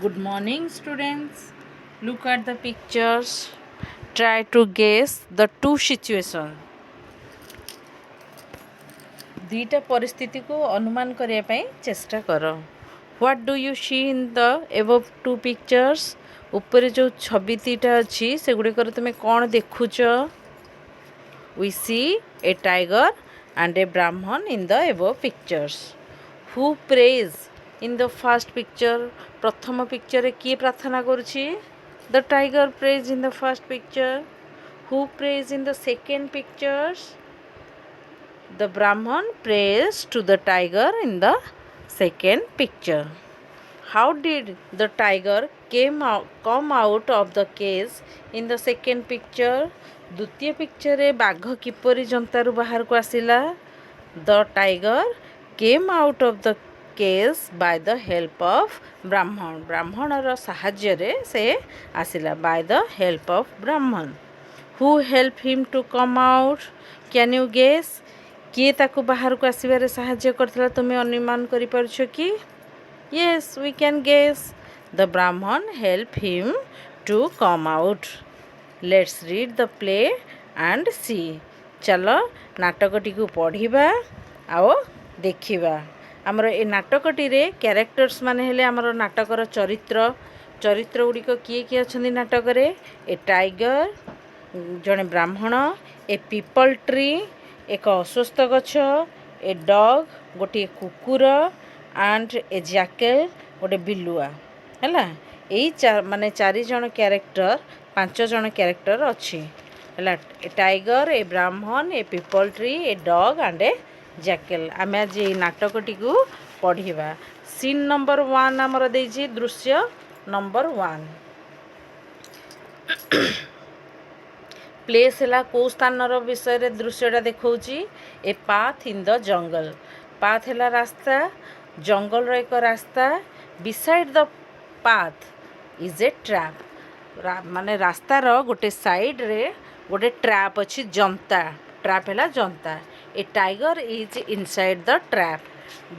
Good morning, students. Look at the pictures. Try to guess the two situations. दुईटा परिस्थिति को अनुमान करने ପାଇଁ चेष्टा कर. What do you see in the above two pictures? ऊपर जो छवि तीटा अच्छी से गुड़े कर तुम्हें कौन देखुच? We see a tiger and a Brahman in the above pictures. Who prays in the first picture? प्रथम पिक्चर रे किए प्रार्थना करुछि? The tiger prays in the first picture. Who prays in the second pictures? The Brahman prays to the tiger in the second picture. How did the tiger come out of the cage in the second picture? द्वितीय picture रे बाघ किपरि जंतारु बाहर को आसिला? The tiger came out of the cage by the help of Brahman. ब्राह्मणर साहाय्य रे से आसिला by the help of Brahman. Who helped him to come out? Can you guess? किए ताकू बाहर को आसिबारे साहाय्य करथिला तुमे अनुमान करि पारुछ कि? Yes, we can guess. The Brahman helped him to come out. Let's read the play and see. चलो नाटकटी को पढ़िबा आओ देखिबा. आमर ए नाटकटी रे कैरेक्टर्स माने हेले आमर नाटकर चरित्र गुड़िक किए किए अछंदी नाटक रे? ए टाइगर, जड़े ब्राह्मण, ए पीपल ट्री, एक अस्वस्थ गछ, ए डग, गोटे कुकुर एंड ए जैकल, गोटे बिलुआ. हैला एई माने 4 जण कैरेक्टर 5 जण कैरेक्टर अच्छी. हैला ए tiger, a Brahmin, a peepal tree, a dog and a jackal. आमे आज ए नाटकटी को पढ़िबा. सीन नंबर 1 हमर देछि दृश्य नंबर 1. प्लेस है कौ स्थान विषय दृश्यटा देखा. A path in the jungle. Path है रास्ता, जंगल एक रास्ता. Beside the path is a trap. माने रास्तार गोटे साइड रे गोटे ट्रैप अच्छी, जंता. ट्रैप है जंता. A tiger is inside the trap.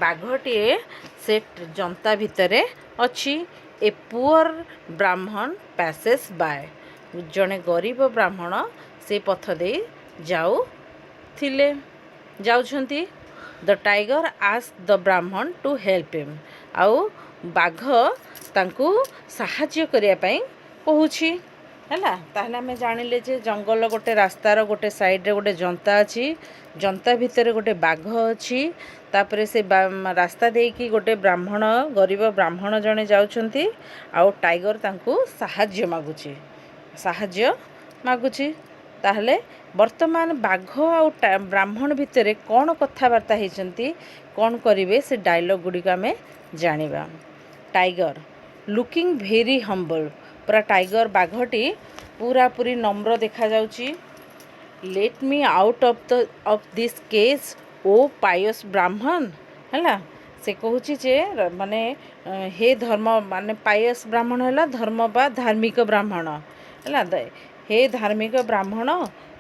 बाघटीए से जंता भितर अच्छी. ए पुअर ब्राह्मण पैसेस बाय. जड़े गरीब ब्राह्मण से पथ दे जाउछंती. द टाइगर आस्क द ब्राह्मण टू हेल्प हिम. आउ बाघ तांकू साहाय्य करिया पई कहूछि. हैला ताहले हमें जानिले जे जंगल गोटे रास्तार गोटे साइड रे गोटे जंता अछि. जंता भितर गोटे बाघ अछि. तापरे से रास्ता देकी गोटे ब्राह्मण, गरीब ब्राह्मण जणे जाउछंती. आउ टाइगर तांकू साहाय्य मागुछि. ताहले वर्तमान बाघ आउ ब्राह्मण भितर कौन कथबार्ता होती, कौन करेंगे से डायलॉग गुड़िक आम जानिबा. Tiger looking very humble. पूरा टाइगर बाघटी पूरा पूरी नम्र देखा जाउची. Let me out of this cage O pious Brahmin. है से कहूँ जे माने हे धर्म माने पायस ब्राह्मण है धर्म बा धार्मिक ब्राह्मण. है हे धार्मिक ब्राह्मण,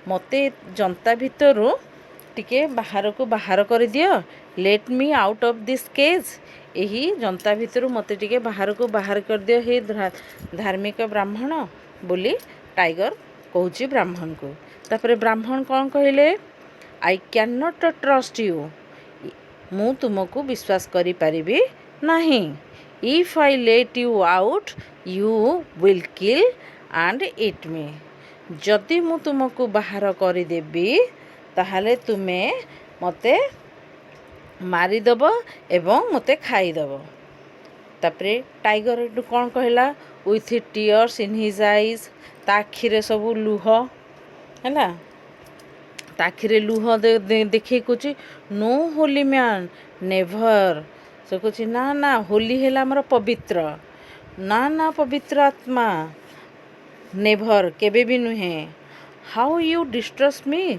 मते जनता भितरू टिके बाहर को बाहर कर दियो. Let me out of this cage. यही जनता भितरू मते टिके बाहर को बाहर कर दियो हे धार्मिक ब्राह्मण बोली टाइगर कहूची ब्राह्मण को. तापर ब्राह्मण कौन कहले? I can not trust you. मु तुमको विश्वास करि परिबी नहीं. If I let you out you will kill and eat me. जदि मु तुमको बाहर करदेवी ताहले तुमे मते मारिदेव एवं मते खाईदेव. तापरे टाइगर कौन कहला? With tears in his eyes. ताखिरे सब लुह. है ताखिरे लुह देखे कुछ. No holy man never. से कुछ ना ना होली है आमर पवित्र. ना ना पवित्र आत्मा नेभर केबे भी नुहे. हाउ यू डिस्ट्रस्ट मी.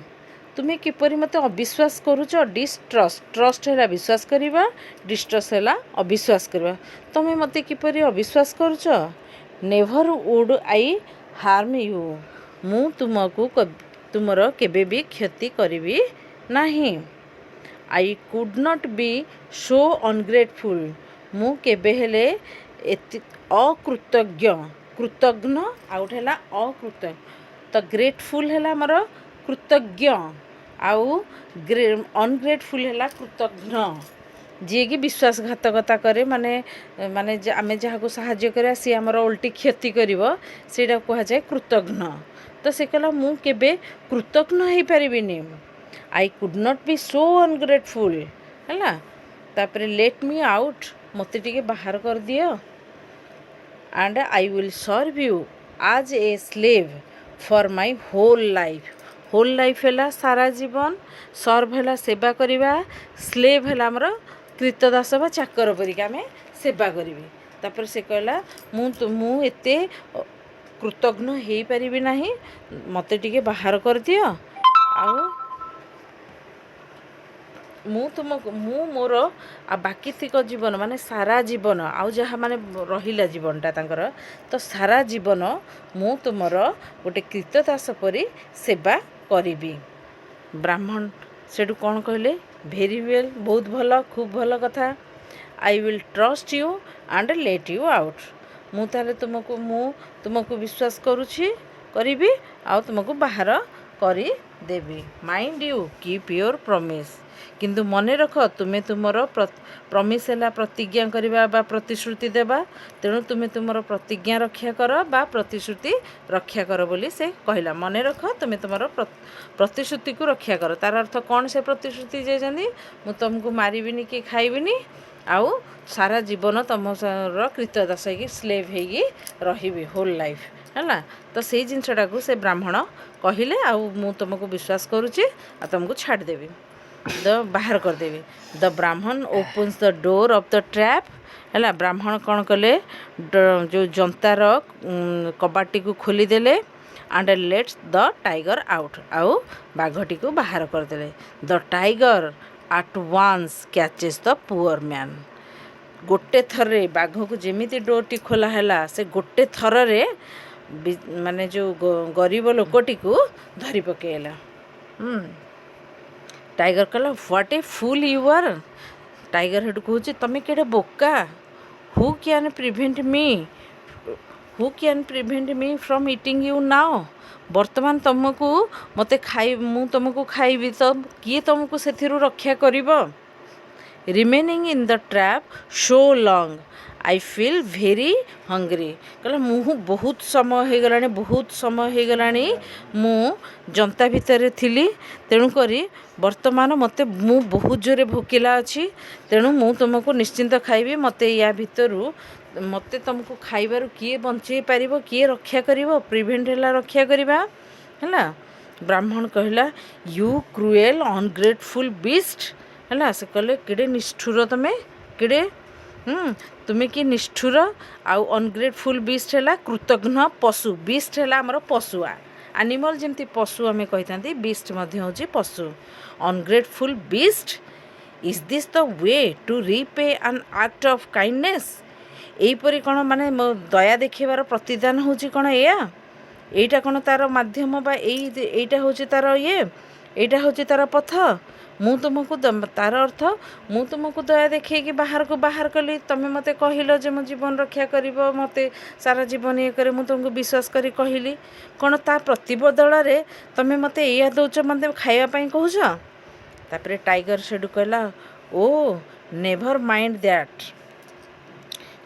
तुम्हें किपरि मते अविश्वास करुच. डिस्ट्रस्ट, ट्रस्ट है विश्वास करवा, डिस्ट्रस्ट है अविश्वास करवा. तुम्हें मते किपरि अविश्वास करुच. Never would I harm you. मु तुमको तुमर केबे भी क्षति करिवी नहीं. I could not be so ungrateful. मु केबे हेले ଏତି ଅକୃତଜ୍ଞ कृतज्ञ आउ गोटे है अकृतज्ञ तो ग्रेटफुल है आमर कृतज्ञ आउ अनग्रेटफुल है कृतज्ञ जी कि विश्वासघातकता करे माने माने आमे जहाँ को साहाय्य करा सी आमर उल्टी क्षति करिवो सेटा कहा जाए कृतज्ञ तो से कहला मु केबे कृतज्ञ हो पारिबिनी I could not be so ungrateful है तापर लेट मी आउट मते टिके बाहर कर दियो and I will serve you as a slave for my whole life है सारा जीवन सर्व है सेवा करवा स्लेव है आमर कृतदास बा चाकर परिका आम सेवा करी तापर से कहला मु एते कृतज्ञ हो पारिबि नाही मते टिके बाहर कर दियो आउ मु मोर आ बाकी तिक जीवन माने सारा जीवन आउ जहाँ माने रहिला जीवनटा तांकर तो सारा जीवन मु तुमर गोटे कृतदास परी सेवा करिबी ब्राह्मण सेठू कौन कहले भेरी वेल बहुत भल खूब भल कथा I will trust you and let you out मु ताले तुमको विश्वास करुछि करिबी आउ तुमको बाहर करी देबी mind you keep your promise किंतु मने रख तुम्हें तुमर प्रमिस है प्रतिज्ञा करवा बा प्रतिश्रुति देवा तेणु तुम्हें तुमर प्रतिज्ञा रक्षा कर बा प्रतिश्रुति रक्षा कर बोली से कहला मने रख तुम्हें तुमर प्रतिश्रुति को रक्षा कर तार अर्थ कौन से प्रतिश्रुति जाइछन्ती मु तुमको मारिबिनी कि खाइबिनी आउ सारा जीवन तुम कृतदास हो स्लेव हो रही होल लाइफ है तो से जिनटा को से ब्राह्मण कहले आउ मु तुमको विश्वास करुच्ची आ तुमको छाड़देवी द बाहर करदेवी द Brahmin opens the door of the trap है ब्राह्मण कौन कले जो जंतार कबाटी को खोलीदेले and lets the tiger out आउ बाघटी को बाहर करदेले the tiger at once catches the poor man गोटे थर बाघ को जेमिति डोर टी खोला है से गोटे थर रे माने जो गरीब लोकटी को धरी पकेला टाइगर कहला what a fool you are tiger हेड कहूँ तमें केड़े बोका who can prevent me from eating you now वर्तमान तुमको मते खाई मु तुमको खाइबी तो किए तुमको से रक्षा करिबो remaining in the trap so long I feel very hungry कहला मु बहुत समय हो गलानी मु जनता भितर थिली तेणुक वर्तमान मते मु बहुत जोरे भोकिला अच्छी तेणु मु तुमको निश्चिंत खाइबी मते या भितरु मते तुमको खाइबारु किए बंचई पारिबो किए रक्षा करिवो प्रिभेंट है रक्षा करिबा है ब्राह्मण कहला यू क्रुएल अनग्रेटफुल बीस्ट है से कहले किड़े निष्ठुर तमें किड़े तुम्हें कि निष्ठुर आउ अनग्रेटफुल बीस्ट है कृतज्ञ पशु बीस्ट है आमर पशुआ एनिमल जमती पशु आम कही बीस्ट हूँ पशु ungrateful beast is this the way to repay an act of kindness यहीपरी कौन माने दया देखेबार प्रतिदान हूँ कौन एटा कौन तार माध्यम बा एटा हूँ तार एटा हूँ तार पथ मु तुमको तार अर्थ मु तुमको दया देखे कि बाहर कली तमें मते कहल जे मो जीवन रक्षा कर मते सारा जीवन ये करे मु तुमको विश्वास करी कहली कौन ता प्रतिबदल रे तमें मते या दौच मते खाइबा कहूछ तापर टाइगर सेडू कहला ओ नेभर माइंड दैट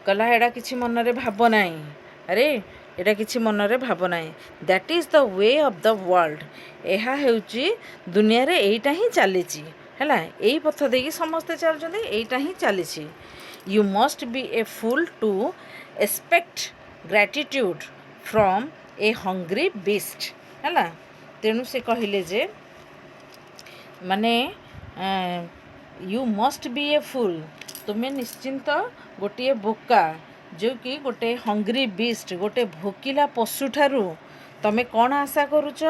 कहला एडा किछि मन रे भाव नाही अरे एटा किछि मन रे भाव नाही that is the way of the world एहा हेउची दुनिया रे एटा ही चलीची हैला एई पथ देकी समस्ते चलजंदे एटा ही चलीची you must be a fool to expect gratitude from a hungry beast हैला तेणु से कहले जे माने you must be a fool तुम्हें निश्चिंत गोटे बोका जो कि गोटे हंग्री बीस्ट गोटे भोकिला पशु ठारू तमें कौन आशा करुच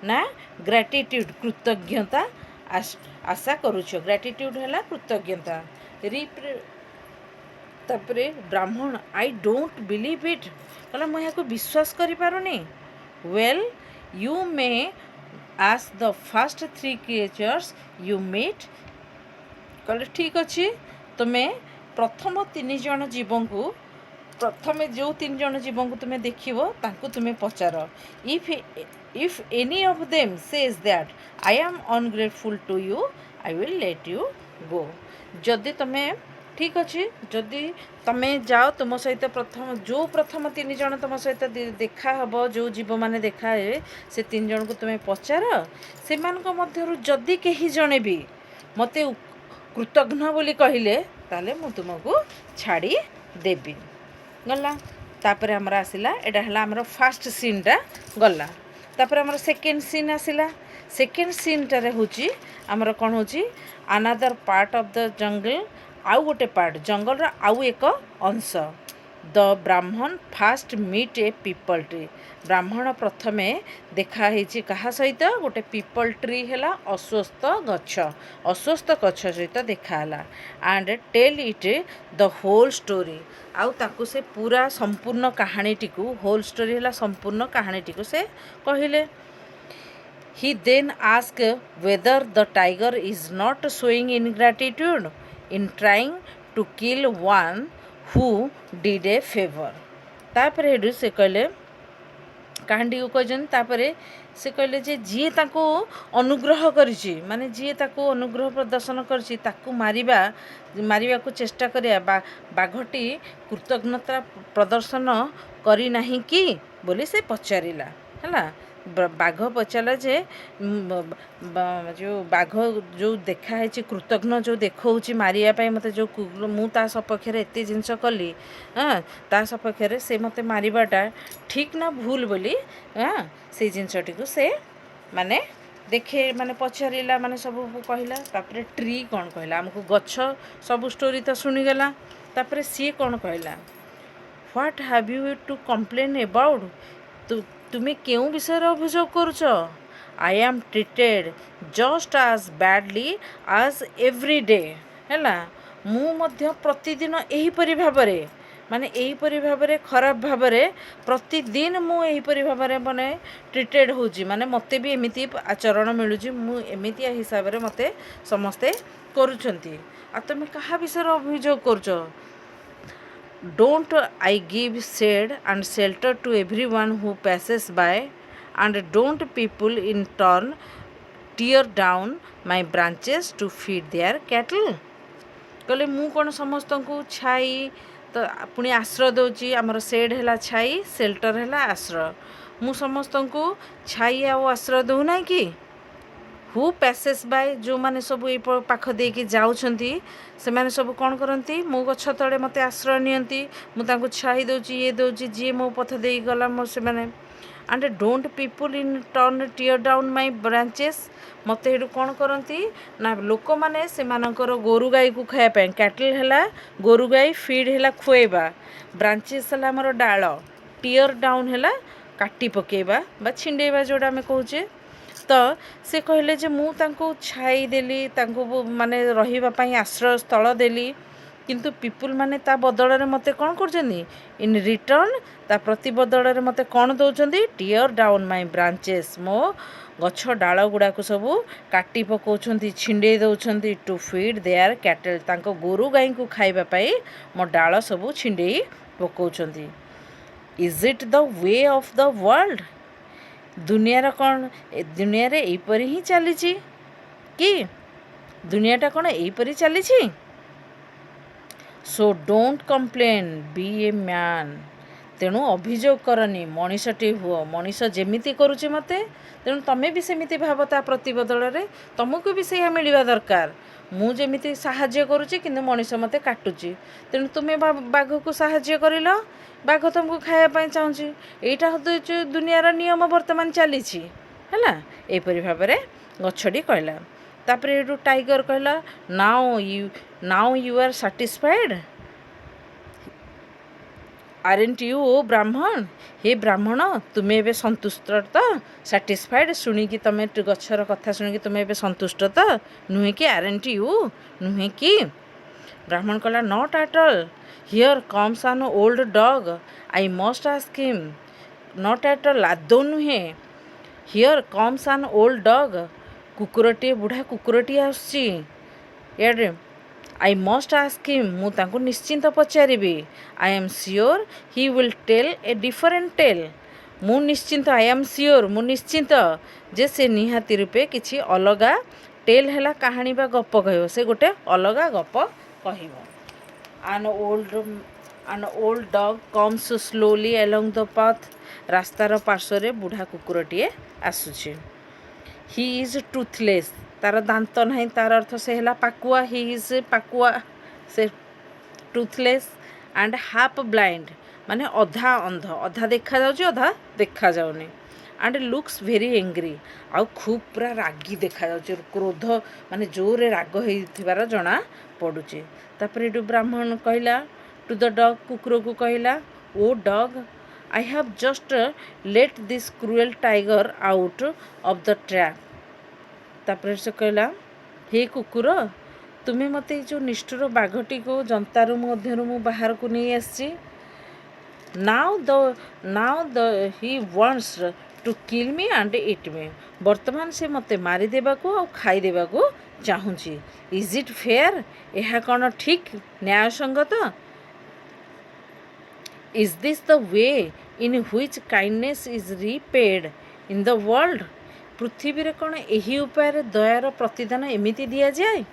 ना ग्रैटिट्यूड कृतज्ञता आशा करुच ग्रैटिट्यूड है कृतज्ञता तापरे ब्राह्मण आई डोंट बिलीव इट कहला मैं यहाँ विश्वास करि पारुनी well you may ask the first 3 creatures you meet कहले ठीक अच्छे तुम्हें प्रथम 3 जन जीव को प्रथमे जो 3 जण जीवों को तुम्हें देखिबो तांको तुम्हें पचार if any of them says that I am ungrateful to you I will let you go. जदि तुम्हें ठीक अच्छे जदि तुम्हें जाओ तुम सहित प्रथम 3 जण तुम सहित देखा हम जो जीव मैंने देखा है से 3 जन को तुम्हें पचार से मध्य जदि कहीं जड़े भी मत कृतघ्न बोली कहले ताले मु तुमको छाड़ी देवी गला। तापर आमर आसला एटा हला आमर फर्स्ट सीनटा गला। तापर आमर सेकेंड सीन आसला। सेकेंड सीनटारे होची आमर कौन होची another part of the jungle आउ गोटे पार्ट जंगल आउ एक अंश द ब्राह्मण फास्ट मीट ए पीपल ट्री। ब्राह्मण प्रथमे देखाही क्या सहित गोटे पीपल ट्री है अस्वस्थ गछ सहित देखाला and tell it the whole story आउ ताकू से पूरा संपूर्ण कहानी टीकू होल स्टोरी है संपूर्ण कहानी टीकू से कहले। He then asked whether the tiger is not showing ingratitude in trying to kill one who did a favour. तापर हेडू से कहले कहानी को कहते तापर से कहले जे जी ताको अनुग्रह करिछि माने जी ताको अनुग्रह प्रदर्शन करिछि ताको मारिबा को चेष्टा करिया बाघटी कृतज्ञता प्रदर्शन करी नाही कि बोली से पचारिला है। बाघ पचारा जे जो बाघ जो देखाई कृतज्ञ जो देखा मारिया मत जो मुता सपक्ष एत जिनस कली हाँ ता सपक्ष से मत मारिबाटा ठीक ना भूल बोली हाँ से जिनसटी को से माने देखे माने पचारिला माने सब कहला। तापर ट्री कौन कहला आमको गछ सब स्टोरी तो शुणीगला। तापर सी कौन कहला what have you to complain about तुम्हें क्यों विषय अभियोग करुच आई एम ट्रीटेड जस्ट आज बैडली आज एव्री डे है मु प्रतिदिन एहीपरि भावरे माने एहीपरि भावरे खराब भावरे प्रतिदिन मु एहीपरि भावरे माने ट्रीटेड होजी माने मते भी एमिति आचरण मिलुजी मु एमिति हिसाब रे मते समस्ते करूछंती आ तुम कहा विषय अभियोग करुच। Don't I give shade and shelter to everyone who passes by, and don't people in turn tear down my branches to feed their cattle? कहले मु कौन समस्त को छाई तो पुणी आश्रय दूची आमर शेड है छाई शेल्टर है आश्रय मु समस्त को छाई आ आश्रय दूना कि हु पैसेस बाय जो मैंने सब ये पाख देकी जाऊँगी से मैंने सब कौन करती मो गछ तले मत आश्रय नियंती मुझे छाई दूची ये दूची जी मो पथ दे गला मो से मैंने and don't people in turn tear down my branches मत ये कौन करती ना लोक मैंने से गोरु गाई को खायापी कैटल है गोरु गाई फीड है खुएबा ब्रांचेस है आमर डाल टीयर डाउन है काटी पकेबा बा छिंडेबा जोड़ा आम कहे तो से कहले जे मु तांको छाई देली तांको माने रहिबा पई आश्रय स्थल देली किंतु पीपुल माने ता बदल रे मते कोन करजनी इन रिटर्न ता प्रति बदल रे मते कोन दोचंदी टीयर डाउन माय ब्रांचेस मो गछ डाल गुडा को सब काटी पकोछंती छिंडे दोछंती टू फीड देयर कैटल तांको गोरु गाई को खाइबा पई मो डाल सब छिंडे पकोछंती। Is it the way of the world दुनियार कौन दुनिया रे एपरी ही चली कि दुनियाटा कौन एपरी चली so don't complain be a man तेणु अभियोग करनी मनीषटी हुआ मनीष जेमिति करुचे मते तेणु तमें भी सेमिति भाव ता प्रतिबदल रे तुमको भी से मिलवा दरकार मु जेमिति साहाଯ୍य करुचे किंतु मनीष मते काटुची तेणु तुम्हें बाघ को साहाଯ୍य करिल बाघ तुमको खायापी चाहूँगी यहीटा हूँ दुनियार नियम बर्तमान चली है यहपरी भाव में गछटी कहला। तापर ये टाइगर कहला now you are satisfied aren't you O Brahmin हे ब्राह्मण तुम्हें एवं संतुष्ट तो सैटिस्फाइड शुणिकी तुम गछर कथा शुणिकी तुम्हें एवं संतुष्ट तो नुहे कि आरेंट यू नुहे कि ब्राह्मण कहला not at all here comes an old dog I must ask him not at all आदौ नुहे here comes an old dog कुकुरटीए बुढ़ा कुकुरटीए आसुची आई मस्ट आस्क हिम मु तांको निश्चिंत पचारिबी I am sure he will tell a different tale मु निश्चिंत आई एम सियोर मु निश्चिंत जे से निहाती रूपे किछि अलगा टेल हैला कहानी बा गप कहब से गोटे अलगा गप कहब an old dog comes slowly along the path रास्तार पार्श्व बुढ़ा कुकुरटीए आसुछि ही इज टूथलेस तार दांत नहीं तार अर्थ से है पाकुआ ही इज पाकुआ से टूथलेस एंड हाफ ब्लाइंड माने अधा अंध अधा देखा जाउछि अधा देखा जाउनी एंड लुक्स वेरी एंग्री आउ खूब पूरा रागी देखा जाउछि क्रोध माने जोरे राग होइथिबार जना पडुछि तापर एटु ब्राह्मण कहला टू द डॉग कुकुर को कहला O dog I have just let this cruel tiger out of the trap तापर से कहला हे कुकुर तुम्हें मते जो निष्ठुर बाघटी को जंतारू मध्यरु मु बाहर को नहीं आसी now the he wants to kill me and eat me वर्तमान से मते मारी देबा को और खाई देबा को चाहूची इज इट फेयर यह कौन ठीक न्याय संगत is this the way in which kindness is repaid in the world पृथ्वी रे कौन यही उपाय दयार प्रतिदान एमिति दिया जाए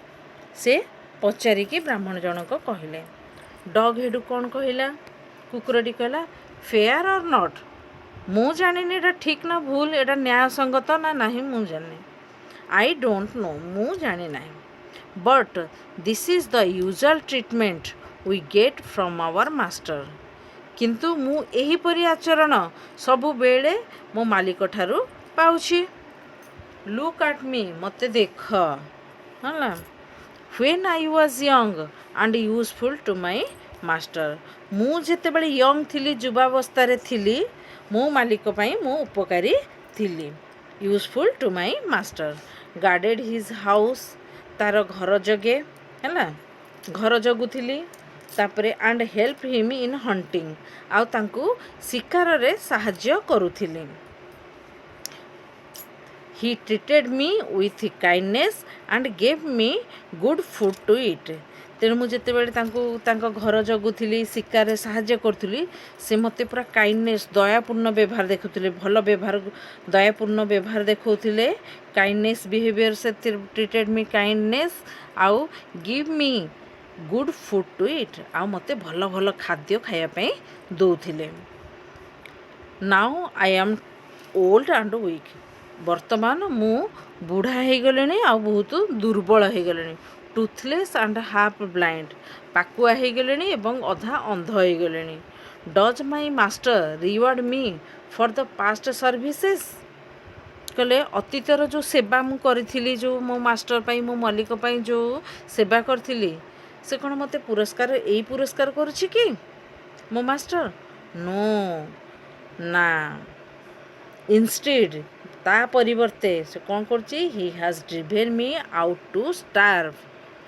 से पचारिकी ब्राह्मण जनक कहले डग हेडू कौन कहला कुकुरटी कहला फेयर और नॉट मु जानिनी एटा ठीक ना भूल एटा न्याय संगत ना नहीं मु जानी आई डोंट नो मु जानी नहीं but this is the usual treatment we get from our master किंतु मु एही परि आचरण सबु बेले मो मालिक ठारू पाउछि लुक एट मी मते देख हला when I was young and useful to my master मु जेते बेले यंग थिली युवावस्था रे थिली मो मालिक पई मो उपकारी थिली useful to my master guarded his house तार घर जगे है घर जगुली तापरे and help him in hunting आउ तांकु शिकार रे साहाय्य करुथिली he treated me with kindness and gave me good food to eat तेणु मुझे घर जगुली शिकार साहाय्य करुली से मते पूरा काइंडनेस दयापूर्ण व्यवहार देखुले भल व्यवहार दयापूर्ण व्यवहार देखौथिले काइंडनेस बिहेवियर से ट्रीटेड मी काइंडनेस आउ give me good food to eat आ मते भल भल खाद्य खायापी दौले now I am old and weak वर्तमान मु बुढ़ा हो गले आ बहुत दुर्बल हो गले टूथलेस एंड हाफ ब्लाइंड पाकुआ हो गले एवं अधा अंध हो गले does my master reward me for the past services कहले अतीतर जो सेवा मु करी जो मो मास्टर पाई मो मालिक पाई जो सेवा करी से कौन मत पुरस्कार यही पुरस्कार करुछि कि मो मास्टर नो ना इंस्टेड ता परिवर्ते से कौन करछि he has driven me out to starve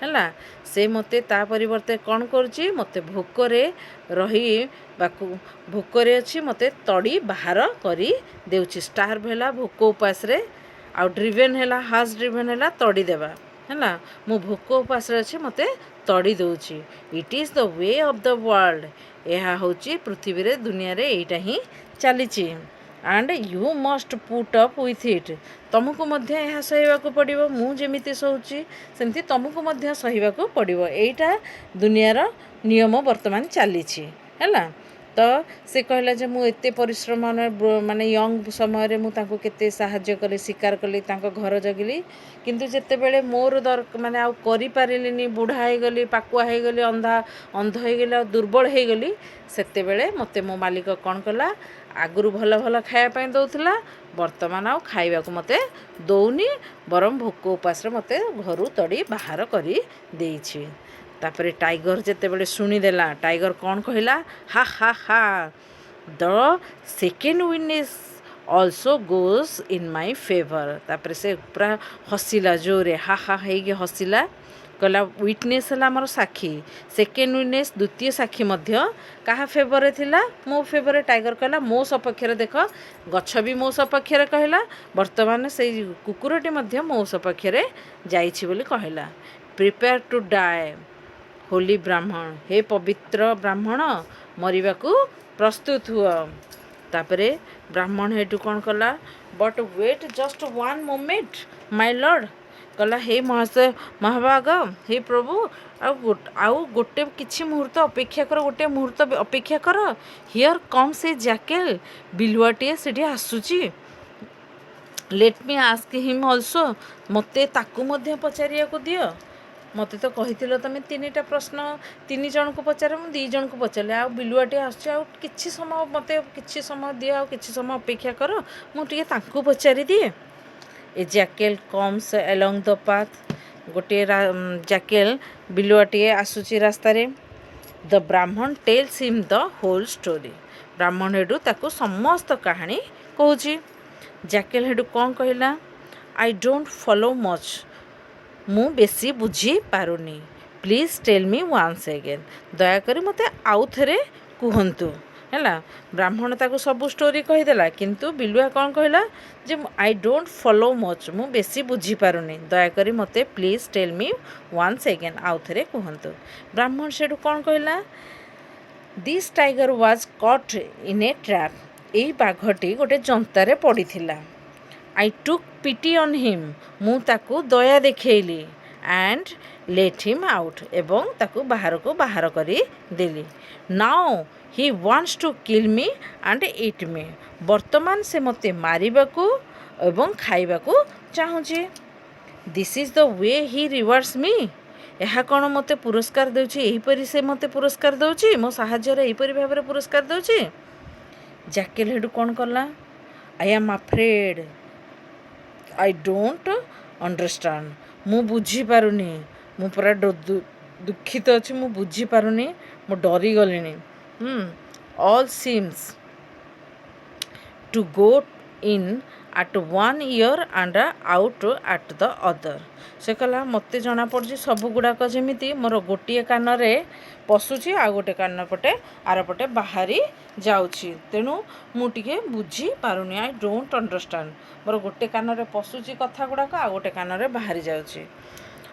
है से मते ता परिवर्ते कौन करछि मते भोकरे रही बाकु भोकरे अच्छी मते तड़ी बाहर करी देउछि स्टार्व हैला भोक उपास रे आ ड्रिवेन हैला हैज ड्रिवेन हैला तड़ी देबा है मु भोक उपास रे अच्छे मते तड़ी दउछि it is the way of the world यह होछि पृथ्वी रे दुनिया रे एटा ही चलीछि and you must put up with it तुमको मध्य यह सहीवाक पड़ो मु जेमिति सहूची सेमती तुमको मध्य सहीवाक पड़ो एटा दुनियार नियम वर्तमान चली है तो से कहला जे मु एते परिश्रम माने यंग समय रे मु तांको केते साहाय्य कले शिकार कली तांको घर जगिली किंतु जेते बेले मोर दर माने आ करि पारिलिनी बुढ़ा हो गली पाकुआ हो गली अंध हो गली दुर्बल हो गली सेते बेले मते मो मालिक कौन कला आगुरु भल भल खायापी दौला वर्तमान आ खाइबा मते दौनी बरम भोक उपास मते घर तड़ी बाहर करी देइछि तापरे टाइगर जेते बेले शुणीदेला टाइगर कौन कहला हा हा हा the second witness also goes in my favour तापरे से पूरा हसिला जोरे हा हा हेगे हसिला कहला विटनेस है आमर साक्षी सेकेंड विटनेस द्वितीय साक्षी मध्य कहा फेवर थिला मो फेवर टाइगर कहला मो सपक्ष देख गछ भी मो सपक्ष कहला वर्तमान से कुकुरटी मध्य मो सपक्ष जाइछि बोली कहला प्रिपेयर टू डाए होली ब्राह्मण हे पवित्र ब्राह्मण मरिबाकू प्रस्तुत हुआ तापरे ब्राह्मण हेटू कौन कला but wait just one moment my lord कला हे महाभाग हे प्रभु आउ गोटे किछि मुहूर्त अपेक्षा कर गोटे मुहूर्त अपेक्षा कर हियर कम से जैकेल बिलुआटे सेठी आसुची let me ask him also मते ताकू मध्य पचारिया को दियो मते तो कहिथिलो तमे तीनटा प्रश्न तीन जन को पचारे मु दी जन को पचारे आ बिलुआटे आछे आ किछि समय मते किछि समय दियो आ किछि समय अपेक्षा कर मु टिके ताकू पचारि दिए a jackal comes along the path गोटे जैकेल बिलुआटे आसुची रास्ता रे the Brahmin tells him the whole story ब्राह्मण हेडू ताकू समस्त कहानी कहूची जैकेल हेडू कौन कहला आई डोंट फॉलो मच मु बेसी बुझी पारुनी please tell me once again दयाकरी मते आउ थरे कुहंतु हैला ब्राह्मण ताको सब स्टोरी कहीदेला किंतु बिलुआ कौन कहला जे आई डोंट फॉलो मच मु बेसी बुझी पारुनी दयाकरी मते please tell me once again आउ थरे कुहंतु ब्राह्मण सेठू कौन कहला this tiger was caught in a trap एई बाघटी गोटे जंतारे पड़ीथिला आई टुक पिटी ऑन हिम मु ताकू दया देखैली एंड लेट हिम आउट एवं ताकू बाहर को बाहर करी देली now he wants to kill me and eat me वर्तमान से मते मारिबाकू एवं खाइबाकू चाहूची this is the way he rewards me ଏହା କ'ଣ ମୋତେ ପୁରସ୍କାର ଦେଉଛି ଏହିପରି ସେ ମୋତେ ପୁରସ୍କାର ଦେଉଛି ମୋ ସାହାଯ୍ୟରେ ଏହିପରି ଭାବରେ ପୁରସ୍କାର ଦେଉଛି ଜ୍ୟାକେଲ୍ ହେଠୁ କ'ଣ କଲା I am afraid I don't understand मु बुझीपारुनी मु पूरा दुखित अच्छी मु बुझीपारुनी मु डरी गलिनी all seems to go in at one ear and out at the other से कहला मत जना पड़ी सब गुड़ाक जमी मोर गोटे कान पशुची आ गोटे कान पटे आर पटे बाहरी जाऊँगी तेणु मुझे बुझी पारुनी आई डोंट अंडरस्टैंड मोर गोटे कान पशुची कथा गुड़ाक आ गोटे कान बाहरी जाऊँगी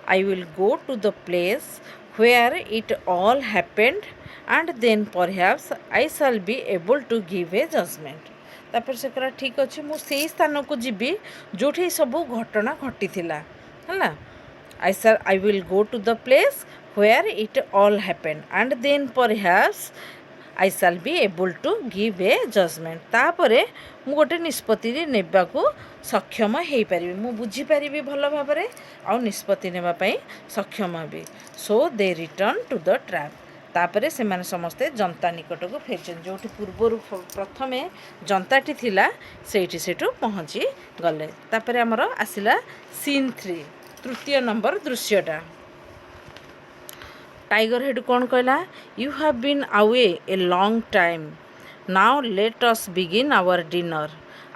I will go to the place where it all happened and then perhaps I shall be able to give a judgement तापर से कहला ठीक अच्छे मुझे स्थान को जीवी जो सब घटना घटी है I will go to the place where it all happened and then perhaps I shall be able to give a judgement तापरे मु गोटे निष्पत्ति नेबाकू सक्षम हो पारि मु बुझीपारि भल भाव आउ निष्पत्ति नेबापी सक्षम हेबी so they return to the trap तापरे से माने समस्ते जनता निकट को फेरछन जो पूर्वर प्रथमे जनताटी थिला सेठी सेठू पहुँची गले तापरे हमर आसिला सीन 3 तृतीय नंबर दृश्यटा टाइगर हेड कौन कहला you have been away a long time now let us begin our dinner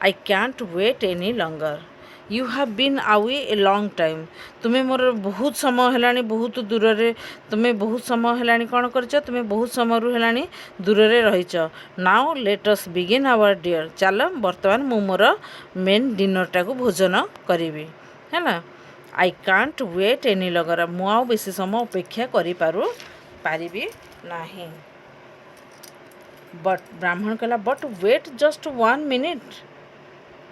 I can't wait any longer you have been away a long time तुम्हें मोर बहुत समय है बहुत दूर रे तुम्हें बहुत समय है कौन कर तुम्हें बहुत समय है दूर रे रहीच now let us begin our dear चल बर्तमान मु मोर मेन डिनरटा को भोजन करी है आई कांट वेट एनी लगर मु आउ बेसी समय अपेक्षा करि पारिबी नाही बट ब्राह्मण कहला but wait just 1 minute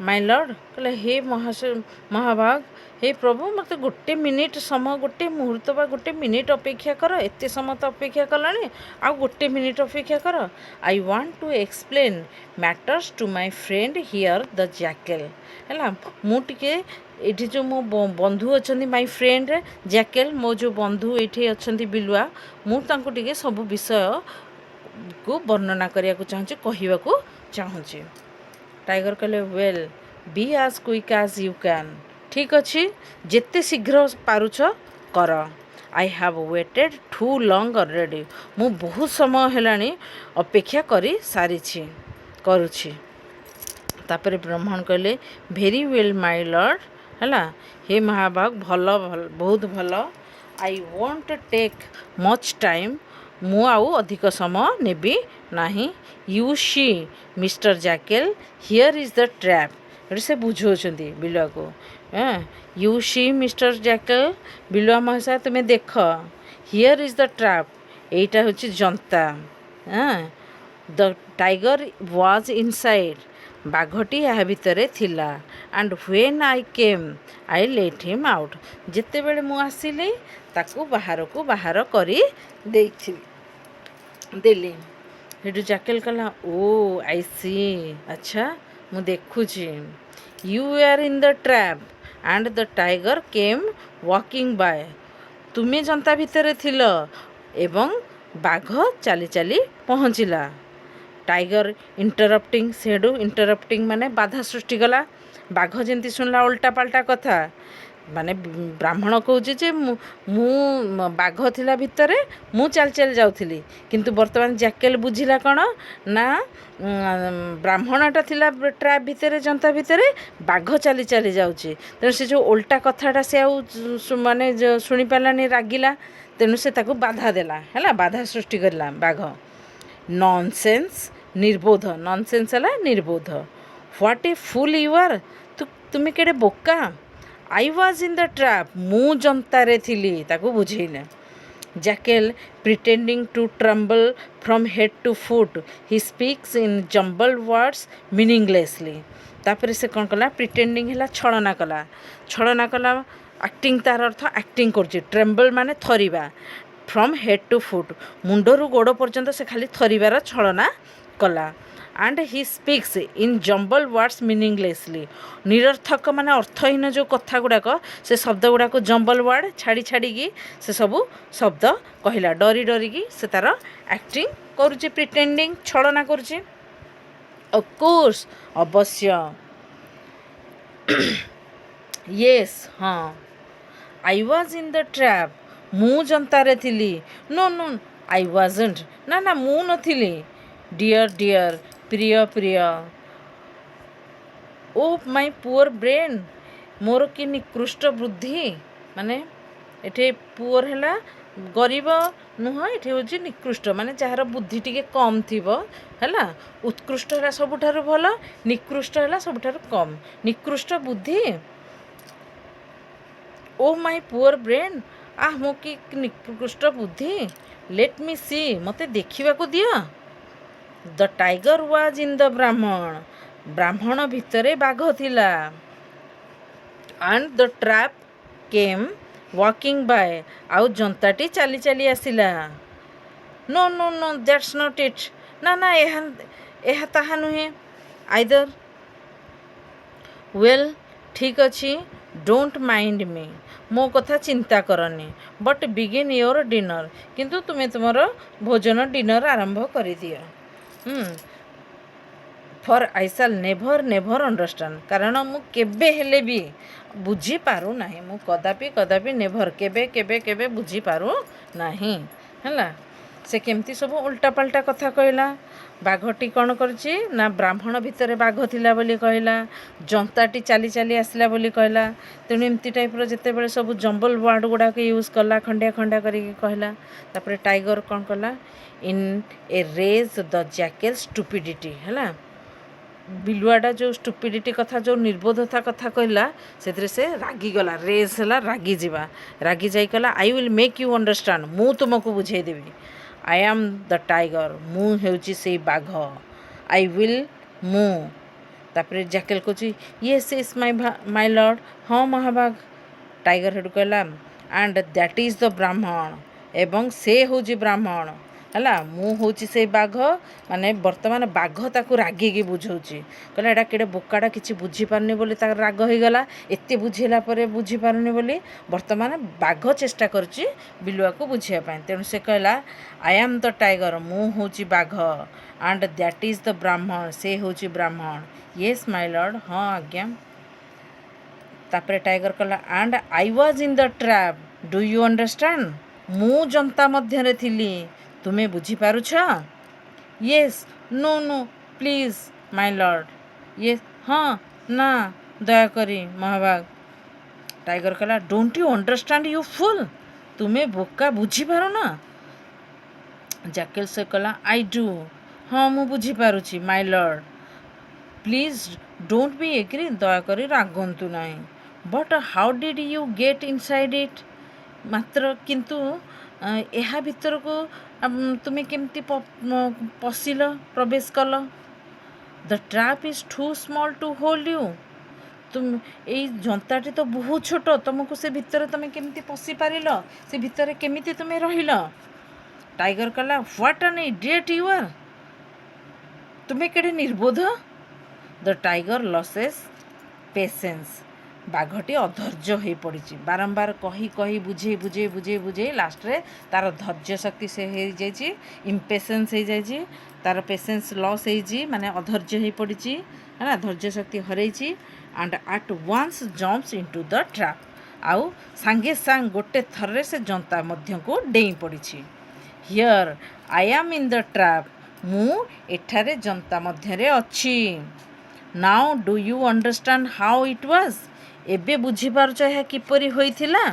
my lord कहला हे महाभाग हे प्रभु मत गोटे मिनिट समय गोटे मुहूर्त बा गोटे मिनिट अपेक्षा कर एते समय तो अपेक्षा कलानी आ गोटे मिनिट अपेक्षा कर I want to explain matters to my friend here the jackal है मु टिके ये जो मो बंधु अच्छा माय फ्रेंड जैकेल मो जो बंधु ये अच्छा बिलुआ मुझे सब विषय को वर्णना करने को चाहूँगी कहवाक चाहूँगी टाइगर कहले well be as quick as you can ठीक अच्छे जिते शीघ्र पारुछ कर I have waited too long already मु बहुत समय है अपेक्षा करी सारी करुछि तापर ब्राह्मण कहले वेरी वेल माय लॉर्ड है हे महाभाग भल बहुत भल I won't take much time मु आउ अधिक समय नेबी नाही you see mister jackal here is the trap से बुझाऊँच बिलुआ को यू शी मिस्टर जैकेल बिलुआ महाशय तुम्हें देख हियर इज द ट्राप एटा हूँ जंता हाँ द टाइगर वाज इनसाइड बाघटी या भितर थिला and when I came I let him out जिते बेले मु आसिली ताकू बाहर को बाहर करी देली हेटू जैकेल कहला ओ आई सी अच्छा मु देखुची you are in the trap and the tiger came walking by तुम्हें जनता भितर थिल एवं बाघ चली चली पहुँचला टाइगर इंटरप्टिंग सेडू इंटरप्टिंग माने बाधा सृष्टि गला बाघ जमी शुणला उल्टा पाल्टा कथा माने ब्राह्मण कौच जे मु बाघ थिला भितर मु चल चल जाऊली किंतु वर्तमान जैकेल बुझिला कौन ना ब्राह्मणटा थिला ट्रैप भितर जनता भितर बाघ चली चली जाऊँगी तेणु से जो उल्टा कथाटा से माने शुणी पारानी रागिला तेणु से ताकू बाधा देला है बाधा सृष्टि करला बाघ नॉनसेंस निर्बोध नॉनसेंस है निर्बोध what a fool you are तुम्हें केड़े बोका I was in the trap मु जनतारे थिली ताकू बुझेले jackal pretending to tremble from head to foot he speaks in jumble words meaninglessly तापर से कौन कला प्रिटेंडिंग है छलना कला एक्टिंग तार अर्थ एक्टिंग कर ट्रेम्बल माने थरिबा फ्रॉम हेड टू फुट मुंडरू गोड़ पर्यंत से खाली थरिबार छलना कला and he speaks in jumble words meaninglessly निरर्थक माने अर्थहीन जो कथा गुड़ाक से शब्द गुड़ाक जम्बल वर्ड छाड़ी छाड़ी से सबू शब्द कहला डरी डरिकी से तार एक्टिंग करुचे प्रिटेंडिंग छलना करुचे ऑफ कोर्स अवश्य येस हाँ आई वाज इन द ट्रैप मु जनतारे थिली नो नो आई वाजंट ना ना मु नथिली डियर डियर प्रिय प्रिय ओ माय पुअर ब्रेन मोर कि निकृष्ट बुद्धि माने एठे पुअर है गरीब नुह ये हूँ निकृष्ट माने जार बुद्धि टी कम थी है उत्कृष्ट है सबुठार भल निकृष्ट है सबुठार कम निकृष्ट बुद्धि ओ माय पुअर ब्रेन मो कि निकृष्ट बुद्धि लेट मी सी मते देखा दिया the tiger was in the Brahmin भितरे बाघ थिला and the trap came walking by आउ जनताटी चली चली आसिला no no no that's not it ना ना यह ताहा नुहे आइदर वेल ठीक अच्छी डोंट माइंड मी मो कथा चिंता करनी बट बिगिन योर डिनर किंतु तुम्हें तुमर भोजन डिनर आरंभ कर दियो for I shall never never understand कारण मु केबे हेले भी बुझी पारू नाही मु कदापि कदापि नेभर केबे केबे केबे बुझी पारू नाही हैला से केमती सब उल्टा पाल्टा कथा कहला बाघटी कौन करची ना ब्राह्मण भितर बाघ थिला बोली कहला जनताटी चली चली आसला बोली कहला तेणु एमती टाइप्र जिते बड़े सब जम्बल वर्ड गुड़ाक यूज कला खंडिया खंडिया करके कहला तापर टाइगर कौन कला इन ए रेज द जैकेल स्टुपिडिटी है बिलुआटा जो स्टुपिडिटी कथा जो निर्बोधता कथा कहला से रागिगला रेज है रागी जावा रागी जाई कहला I will make you understand मु तुमको बुझेदेवी आई एम द टाइगर मु हेउची से बाघ आई विल मु तापर जैकेल कहूँ येस इज माय लॉर्ड हाँ महाबाघ टाइगर हेडू कहला एंड दैट इज द ब्राह्मण एवं से हूँ ब्राह्मण है मु हूँ से बाघ माने वर्तमान बाघ ताकू रागिकी बुझाऊँच कहला एटा केड़े बोकाटा किसी बुझीपारनी बोली तार राग होगला एत बुझेला बुझीपारुनी बोली वर्तमान बाघ चेष्टा करुच्ची बिलुआ को बुझापी तेणु से कहला आई एम द टाइगर मु हूँ बाघ एंड दैट इज द ब्राह्मण से हूँ ब्राह्मण येस माय लॉर्ड हाँ आज्ञा तापर टाइगर कहला and I was in the trap do you understand मु जनता मध्य थिली तुम्हें बुझीपारुछ yes no no please my lord ये हाँ ना दयाकरी महाबाग टाइगर कहला don't you understand you fool तुम्हें बोका बुझीपार ना जैकेल से कहला आई डू हाँ मु बुझीपारुछि my lord please don't be angry दयाकरी रागंतु नहीं but how did you get inside it मात्र किंतु ଏହା ଭିତରକୁ ତୁମେ କେମିତି ପଶିଲ, ପ୍ରବେଶ କଲ? The trap is too small to hold you. ଏଇ ଜନ୍ତାଟି ତ ବହୁତ ଛୋଟ, ତୁମକୁ ସେ ଭିତରେ ତୁମେ କେମିତି ପଶି ପାରିଲ? ସେ ଭିତରେ କେମିତି ତୁମେ ରହିଲ? ଟାଇଗର କହିଲା, ହ୍ୱାଟ୍ ଆନ୍ ଇଡିୟଟ୍ ୟୁ ଆର୍। ତୁମେ କେଡ଼େ ନିର୍ବୋଧ। The tiger loses patience. ବାଘଟି ଅଧୈର୍ଯ୍ୟ ହୋଇପଡ଼ିଛି। ବାରମ୍ବାର କହି ବୁଝେଇ ଲାଷ୍ଟରେ ତା'ର ଧୈର୍ଯ୍ୟ ଶକ୍ତି ସେ ହେଇଯାଇଛି, ଇମ୍ପେସେନ୍ସ ହେଇଯାଇଛି, ତା'ର ପେସେନ୍ସ ଲସ୍ ହେଇଛି, ମାନେ ଅଧୈର୍ଯ୍ୟ ହୋଇପଡ଼ିଛି, ହେଲା, ଧୈର୍ଯ୍ୟ ଶକ୍ତି ହରେଇଛି। And at once jumps into the trap. ଆଉ ସାଙ୍ଗେ ଗୋଟେ ଥରରେ ସେ ଜନ୍ତା ମଧ୍ୟକୁ ଡେଇଁ ପଡ଼ିଛି। Here I am in the trap. ମୁଁ ଏଠାରେ ଜନ୍ତା ମଧ୍ୟରେ ଅଛି। Now do you understand how it was. ଏବେ ବୁଝିପାରୁଛ ଏହା କିପରି ହୋଇଥିଲା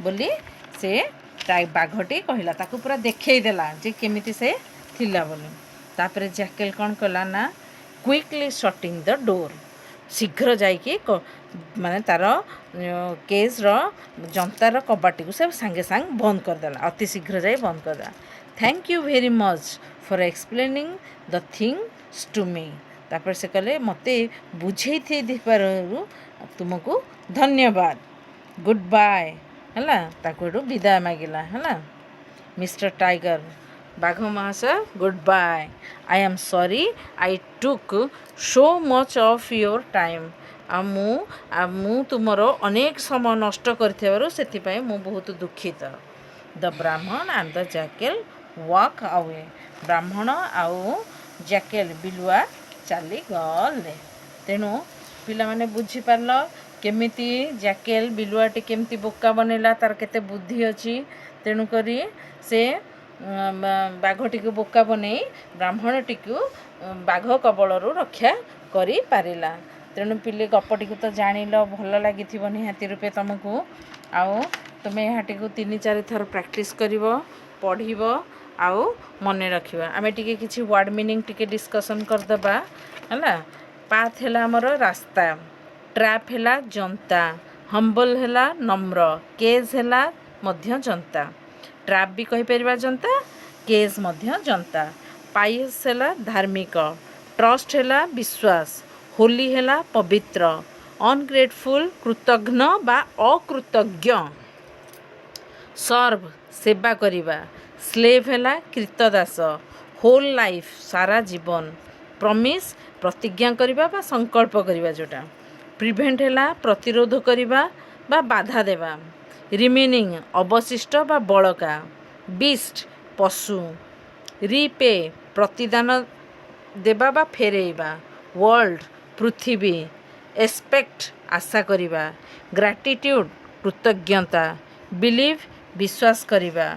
ବୋଲି ସେ ବାଘଟି କହିଲା। ତାକୁ ପୁରା ଦେଖେଇଦେଲା ଯେ କେମିତି ସେ ଥିଲା ବୋଲି। ତାପରେ ଜ୍ୟାକେଲ୍ କ'ଣ କଲା ନା, କୁଇକଲି ସଟିଂ ଦ ଡୋର୍। ଶୀଘ୍ର ଯାଇକି ମାନେ ତା'ର କେଜ୍ର ଜନ୍ତାର କବାଟିକୁ ସେ ସାଙ୍ଗେ ବନ୍ଦ କରିଦେଲା। ଅତି ଶୀଘ୍ର ଯାଇ ବନ୍ଦ କରିଦେଲା। Thank you very much for explaining the things to me. ତାପରେ ସେ କହିଲେ, ମୋତେ ବୁଝେଇଥିବାରୁ ତୁମକୁ ଧନ୍ୟବାଦ। ଗୁଡ୍ ବାଏ, ହେଲା। ତାକୁ ଏଠୁ ବିଦାୟ ମାଗିଲା, ହେଲା। ମିଷ୍ଟର ଟାଇଗର, ବାଘ ମହାଶୟ, good bye. I am sorry I took so much of your time. ଆଉ ମୁଁ ତୁମର ଅନେକ ସମୟ ନଷ୍ଟ କରିଥିବାରୁ ସେଥିପାଇଁ ମୁଁ ବହୁତ ଦୁଃଖିତ। ଦ ବ୍ରାହ୍ମଣ ଆଣ୍ଡ ଦ ଜ୍ୟାକେଲ୍ ୱାକ୍ ଆୱେ। ବ୍ରାହ୍ମଣ ଆଉ ଜ୍ୟାକେଲ୍ ବିଲୁଆ ଚାଲିଗଲେ। ତେଣୁ ପିଲାମାନେ ବୁଝିପାରିଲ କେମିତି ଜ୍ୟାକେଲ୍ ବିଲୁଆଟି କେମିତି ବୋକା ବନେଇଲା, ତା'ର କେତେ ବୁଦ୍ଧି ଅଛି। ତେଣୁକରି ସେ ବାଘଟିକୁ ବୋକା ବନେଇ ବ୍ରାହ୍ମଣଟିକୁ ବାଘ କବଳରୁ ରକ୍ଷା କରିପାରିଲା। ତେଣୁ ପିଲେ ଗପଟିକୁ ତ ଜାଣିଲ, ଭଲ ଲାଗିଥିବ ନିହାତି ରୂପେ ତୁମକୁ। ଆଉ ତୁମେ ଏହାଟିକୁ 3-4 ଥର ପ୍ରାକ୍ଟିସ୍ କରିବ, ପଢ଼ିବ ଆଉ ମନେ ରଖିବା। ଆମେ ଟିକେ କିଛି ୱାର୍ଡ଼ ମିନିଂ ଟିକେ ଡିସ୍କସନ୍ କରିଦେବା, ହେଲା। ପାଥ୍ ହେଲା ଆମର ରାସ୍ତା, ଟ୍ରାପ୍ ହେଲା ଜନ୍ତା, ହମ୍ବଲ୍ ହେଲା ନମ୍ର, କେଜ୍ ହେଲା ମଧ୍ୟ ଜନ୍ତା। ଟ୍ରାପ୍ ବି କହିପାରିବା ଜନ୍ତା, କେଜ୍ ମଧ୍ୟ ଜନ୍ତା। ପାଇସ୍ ହେଲା ଧାର୍ମିକ, ଟ୍ରଷ୍ଟ ହେଲା ବିଶ୍ୱାସ, ହୋଲି ହେଲା ପବିତ୍ର, ଅନଗ୍ରେଟଫୁଲ୍ କୃତଘ୍ନ ବା ଅକୃତଜ୍ଞ, ସର୍ଭ ସେବା କରିବା, ସ୍ଲେଭ୍ ହେଲା କ୍ରୀତଦାସ, ହୋଲ୍ ଲାଇଫ୍ ସାରା ଜୀବନ, ପ୍ରମିସ୍ ପ୍ରତିଜ୍ଞା କରିବା ବା ସଂକଳ୍ପ କରିବା ଯେଉଁଟା, ପ୍ରିଭେଣ୍ଟ ହେଲା ପ୍ରତିରୋଧ କରିବା ବା ବାଧା ଦେବା, ରିମେନିଂ ଅବଶିଷ୍ଟ ବା ବଳକା, ବିଷ୍ଟ ପଶୁ, ରିପେ ପ୍ରତିଦାନ ଦେବା ବା ଫେରେଇବା, ୱାର୍ଲ୍ଡ ପୃଥିବୀ, ଏକ୍ସପେକ୍ଟ ଆଶା କରିବା, ଗ୍ରାଟିଟ୍ୟୁଡ଼ କୃତଜ୍ଞତା, ବିଲିଭ୍ ବିଶ୍ୱାସ କରିବା,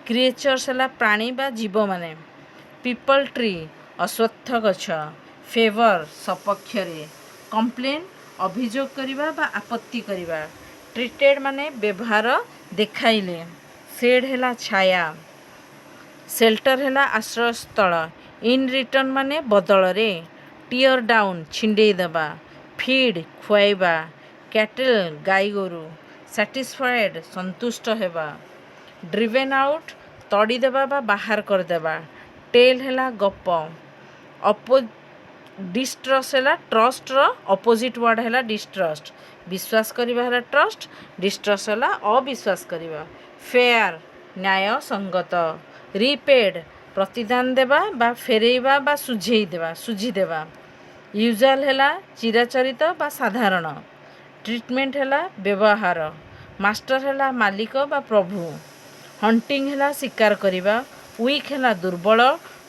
କ୍ରିଏଚର୍ସ ହେଲା ପ୍ରାଣୀ ବା ଜୀବମାନେ, ପିପଲ୍ ଟ୍ରି ଅଶ୍ୱତ୍ଥ ଗଛ, ଫେଭର୍ ସପକ୍ଷରେ, କମ୍ପ୍ଲେନ୍ ଅଭିଯୋଗ କରିବା ବା ଆପତ୍ତି କରିବା, ଟ୍ରିଟେଡ଼ ମାନେ ବ୍ୟବହାର ଦେଖାଇଲେ, ସେଡ୍ ହେଲା ଛାୟା, ସେଲ୍ଟର ହେଲା ଆଶ୍ରୟସ୍ଥଳ, ଇନ୍ ରିଟର୍ନ ମାନେ ବଦଳରେ, ଟିୟର୍ ଡାଉନ୍ ଛିଣ୍ଡେଇ ଦେବା, ଫିଡ୍ ଖୁଆଇବା, କ୍ୟାଟେଲ୍ ଗାଈଗୋରୁ, ସାଟିସ୍ଫାଏଡ଼୍ ସନ୍ତୁଷ୍ଟ ହେବା, ଡ୍ରିଭେନ୍ ଆଉଟ୍ ତଡ଼ିଦେବା ବା ବାହାର କରିଦେବା, ଟେଲ୍ ହେଲା ଗପ, ଡିଷ୍ଟ୍ରଷ୍ଟ ହେଲା ଟ୍ରଷ୍ଟର ଅପୋଜିଟ୍ ୱାର୍ଡ଼ ହେଲା ଡିଷ୍ଟ୍ରଷ୍ଟ, ବିଶ୍ୱାସ କରିବା ହେଲା ଟ୍ରଷ୍ଟ, ଡିଷ୍ଟ୍ରଷ୍ଟ ହେଲା ଅବିଶ୍ୱାସ କରିବା, ଫେୟାର ନ୍ୟାୟ ସଙ୍ଗତ, ରିପେଡ୍ ପ୍ରତିଦାନ ଦେବା ବା ଫେରେଇବା ବା ସୁଝିଦେବା, ୟୁଜୁଆଲ ହେଲା ଚିରାଚରିତ ବା ସାଧାରଣ, ଟ୍ରିଟମେଣ୍ଟ ହେଲା ବ୍ୟବହାର, ମାଷ୍ଟର ହେଲା ମାଲିକ ବା ପ୍ରଭୁ, ହଣ୍ଟିଂ ହେଲା ଶିକାର କରିବା, ୱିକ୍ ହେଲା ଦୁର୍ବଳ,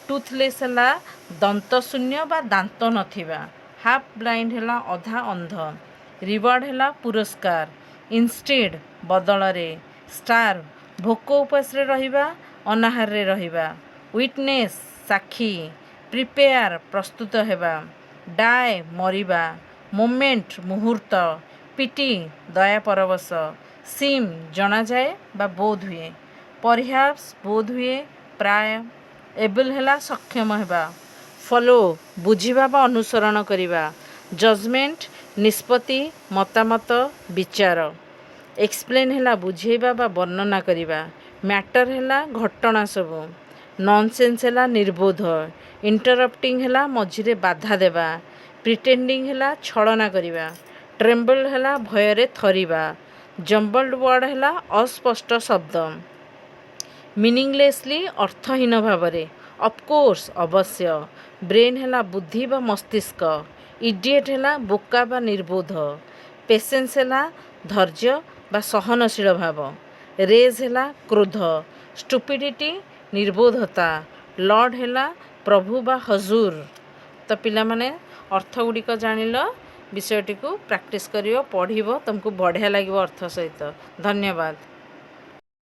ଟୁଥଲେସ୍ ହେଲା ଦନ୍ତଶୂନ୍ୟ ବା ଦାନ୍ତ ନଥିବା, ହାଫ୍ ବ୍ଲାଇଣ୍ଡ ହେଲା ଅଧା ଅନ୍ଧ, ରିୱାର୍ଡ଼ ହେଲା ପୁରସ୍କାର, ଇନଷ୍ଟେଡ୍ ବଦଳରେ, ଷ୍ଟାର୍ଭ ଭୋକ ଉପାସରେ ରହିବା, ଅନାହାରରେ ରହିବା, ୱିଟନେସ୍ ସାକ୍ଷୀ, ପ୍ରିପେୟାର ପ୍ରସ୍ତୁତ ହେବା, ଡାଏ ମରିବା, ମୋମେଣ୍ଟ ମୁହୂର୍ତ୍ତ, ପିଟି ଦୟା ପରବଶ, ସିମ୍ ଜଣାଯାଏ ବା ବୋଧ ହୁଏ, ପରିହାପ୍ସ ବୋଧହୁଏ, ପ୍ରାୟ, ଏବୁଲ୍ ହେଲା ସକ୍ଷମ ହେବା, ଫଲୋ ବୁଝିବା ବା ଅନୁସରଣ କରିବା, ଜଜମେଣ୍ଟ ନିଷ୍ପତ୍ତି ମତାମତ ବିଚାର, ଏକ୍ସପ୍ଲେନ୍ ହେଲା ବୁଝେଇବା ବା ବର୍ଣ୍ଣନା କରିବା, ମ୍ୟାଟର ହେଲା ଘଟଣା ସବୁ। ନନସେନ୍ସ ହେଲା ନିର୍ବୋଧ। ଇଣ୍ଟରପ୍ଟିଂ ହେଲା ମଝିରେ ବାଧା ଦେବା। ପ୍ରିଟେଣ୍ଡିଂ ହେଲା ଛଳନା କରିବା। ଟ୍ରେମ୍ବଲ୍ ହେଲା ଭୟରେ ଥରିବା। ଜମ୍ବଲ୍ଡ ୱାର୍ଡ଼ ହେଲା ଅସ୍ପଷ୍ଟ ଶବ୍ଦ। ମିନିଂଲେସଲି ଅର୍ଥହୀନ ଭାବରେ। ଅଫକୋର୍ସ ଅବଶ୍ୟ। ବ୍ରେନ୍ ହେଲା ବୁଦ୍ଧି ବା ମସ୍ତିଷ୍କ। ଇଡିଏଟ୍ ହେଲା ବୋକା ବା ନିର୍ବୋଧ। ପେସେନ୍ସ ହେଲା ଧୈର୍ଯ୍ୟ ବା ସହନଶୀଳ ଭାବ। ରେଜ୍ ହେଲା କ୍ରୋଧ। ଷ୍ଟୁପିଡ଼ିଟି ନିର୍ବୋଧତା। ଲର୍ଡ଼ ହେଲା ପ୍ରଭୁ ବା ହଜୁର। ତ ପିଲାମାନେ ଅର୍ଥ ଗୁଡ଼ିକ ଜାଣିଲ, ବିଷୟଟିକୁ ପ୍ରାକ୍ଟିସ୍ କରିବ, ପଢ଼ିବ, ତୁମକୁ ବଢ଼ିଆ ଲାଗିବ ଅର୍ଥ ସହିତ। ଧନ୍ୟବାଦ।